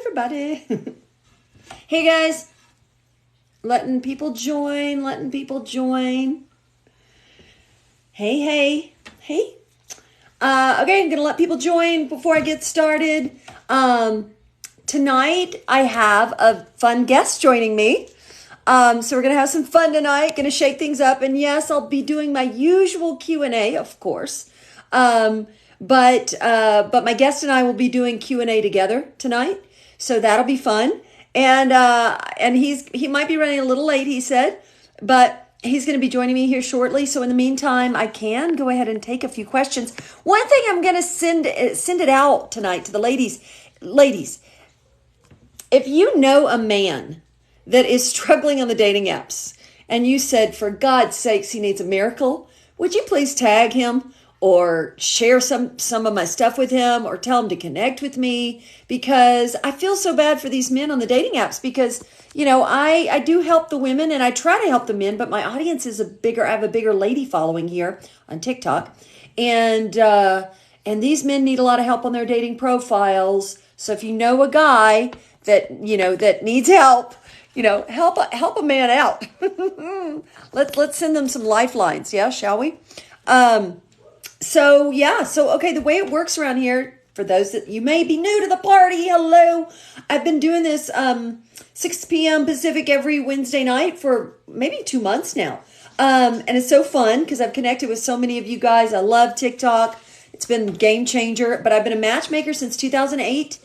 everybody. Hey guys, letting people join. Hey. Okay, I'm gonna let people join before I get started. Tonight I have a fun guest joining me. So we're gonna have some fun tonight. Gonna shake things up, and yes, I'll be doing my usual Q&A, of course. But my guest and I will be doing Q&A together tonight, so that'll be fun. And he might be running a little late, he said, but he's going to be joining me here shortly. So in the meantime, I can go ahead and take a few questions. One thing I'm going to send it out tonight to the ladies. Ladies, if you know a man that is struggling on the dating apps and you said, for God's sakes, he needs a miracle, would you please tag him or share some of my stuff with him or tell him to connect with me? Because I feel so bad for these men on the dating apps because, you know, I do help the women and I try to help the men, but my audience is I have a bigger lady following here on TikTok. And these men need a lot of help on their dating profiles. So if you know a guy that, you know, that needs help, you know, help a man out. Let's send them some lifelines. Yeah. Shall we? So okay, the way it works around here, for those that you may be new to the party, hello. I've been doing this 6 p.m. Pacific every Wednesday night for maybe 2 months now. And it's so fun because I've connected with so many of you guys. I love TikTok. It's been a game changer, but I've been a matchmaker since 2008,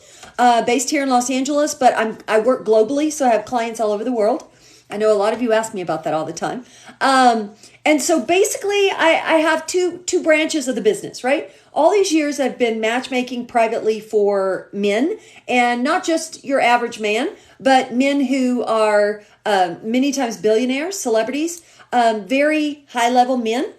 based here in Los Angeles, but I work globally, so I have clients all over the world. I know a lot of you ask me about that all the time. And so basically I have two branches of the business, right? All these years I've been matchmaking privately for men, and not just your average man, but men who are many times billionaires, celebrities, very high level men.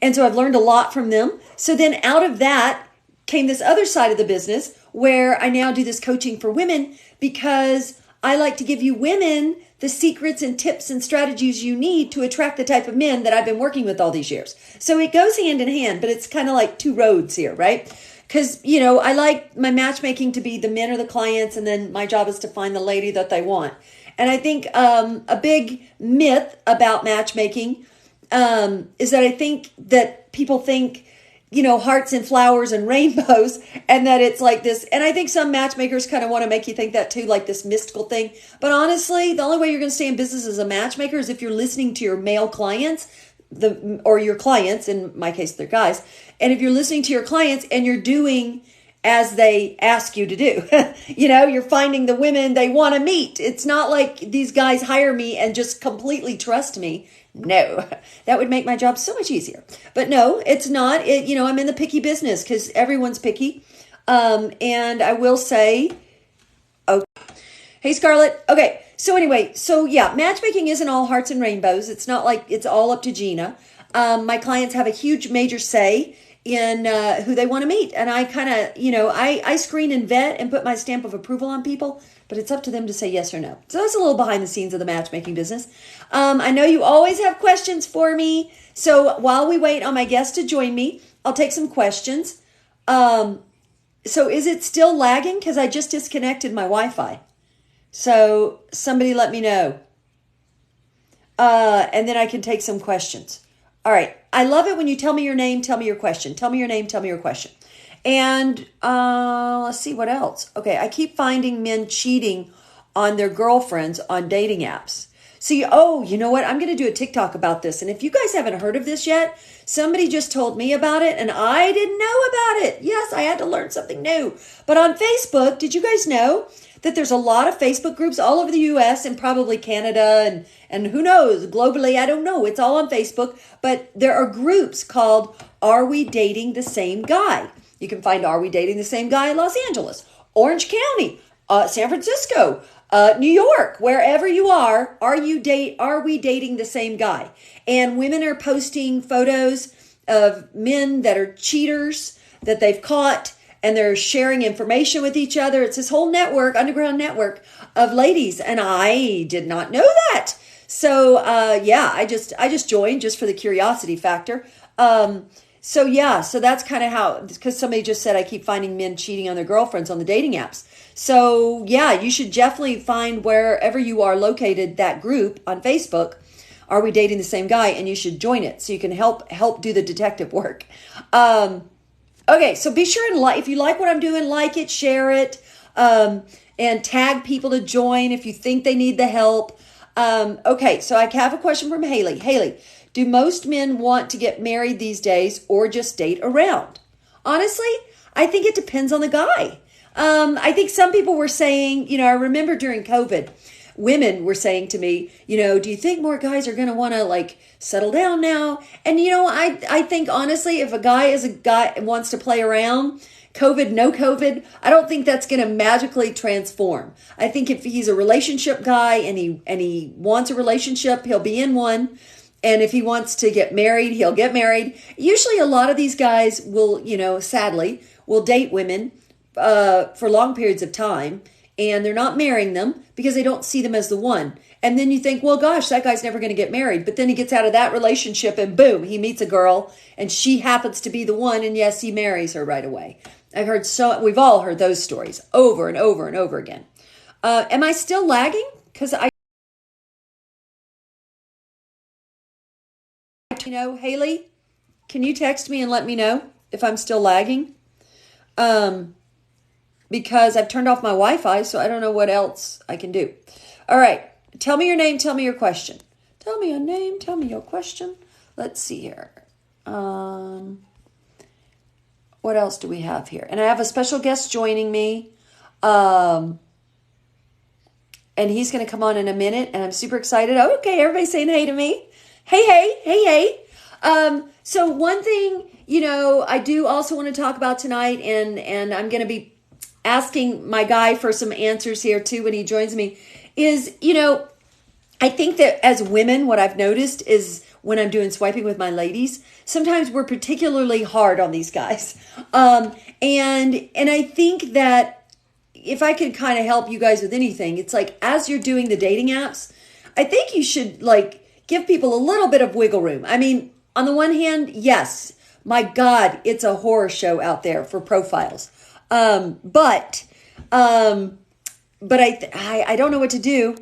And so I've learned a lot from them. So then out of that came this other side of the business where I now do this coaching for women because I like to give you women the secrets and tips and strategies you need to attract the type of men that I've been working with all these years. So it goes hand in hand, but it's kind of like two roads here, right? Because, you know, I like my matchmaking to be the men or the clients, and then my job is to find the lady that they want. And I think a big myth about matchmaking is that I think that people think, you know, hearts and flowers and rainbows, and that it's like this. And I think some matchmakers kind of want to make you think that too, like this mystical thing. But honestly, the only way you're going to stay in business as a matchmaker is if you're listening to your male clients, or your clients, in my case, they're guys. And if you're listening to your clients and you're doing as they ask you to do, you know, you're finding the women they want to meet. It's not like these guys hire me and just completely trust me. No, that would make my job so much easier. But no, it's not. You know, I'm in the picky business because everyone's picky. And I will say, oh, hey, Scarlett. Okay. So anyway, yeah, matchmaking isn't all hearts and rainbows. It's not like it's all up to Gina. My clients have a huge major say in who they want to meet. And I kind of, you know, I screen and vet and put my stamp of approval on people, but it's up to them to say yes or no. So that's a little behind the scenes of the matchmaking business. I know you always have questions for me. So while we wait on my guest to join me, I'll take some questions. So is it still lagging? Because I just disconnected my Wi-Fi. So somebody let me know. And then I can take some questions. All right. I love it when you tell me your name, tell me your question. Tell me your name, tell me your question. And let's see what else. Okay, I keep finding men cheating on their girlfriends on dating apps. See, you know what? I'm going to do a TikTok about this. And if you guys haven't heard of this yet, somebody just told me about it and I didn't know about it. Yes, I had to learn something new. But on Facebook, did you guys know that there's a lot of Facebook groups all over the US and probably Canada and who knows, globally, I don't know. It's all on Facebook. But there are groups called Are We Dating the Same Guy? You can find Are We Dating the Same Guy in Los Angeles, Orange County, San Francisco, New York, wherever you are. Are we dating the same guy? And women are posting photos of men that are cheaters that they've caught, and they're sharing information with each other. It's this whole network, underground network of ladies, and I did not know that. So yeah, I just joined just for the curiosity factor. So yeah, so that's kind of how, because somebody just said I keep finding men cheating on their girlfriends on the dating apps. So yeah, you should definitely find wherever you are located that group on Facebook. Are we dating the same guy? And you should join it so you can help do the detective work. Okay, so be sure and like, if you like what I'm doing, like it, share it, and tag people to join if you think they need the help. Okay, so I have a question from Haley. Haley, do most men want to get married these days or just date around? Honestly, I think it depends on the guy. I think some people were saying, I remember during COVID, women were saying to me, do you think more guys are going to want to like settle down now? And, I think honestly, if a guy is a guy and wants to play around, COVID, no COVID, I don't think that's going to magically transform. I think if he's a relationship guy and he wants a relationship, he'll be in one. And if he wants to get married, he'll get married. Usually a lot of these guys will, sadly, will date women for long periods of time, and they're not marrying them because they don't see them as the one. And then you think, well, gosh, that guy's never going to get married. But then he gets out of that relationship and boom, he meets a girl and she happens to be the one. And yes, he marries her right away. We've all heard those stories over and over and over again. Am I still lagging? Because Haley, can you text me and let me know if I'm still lagging? Because I've turned off my Wi-Fi, so I don't know what else I can do. All right. Tell me your name. Tell me your question. Tell me your name. Tell me your question. Let's see here. What else do we have here? And I have a special guest joining me. And he's going to come on in a minute, and I'm super excited. Okay, everybody's saying hey to me. Hey. So one thing, I do also want to talk about tonight, and I'm going to be asking my guy for some answers here too when he joins me, is, I think that as women, what I've noticed is when I'm doing swiping with my ladies, sometimes we're particularly hard on these guys. And I think that if I could kind of help you guys with anything, it's like, as you're doing the dating apps, I think you should like give people a little bit of wiggle room. I mean, on the one hand, yes, my God, it's a horror show out there for profiles. But I don't know what to do.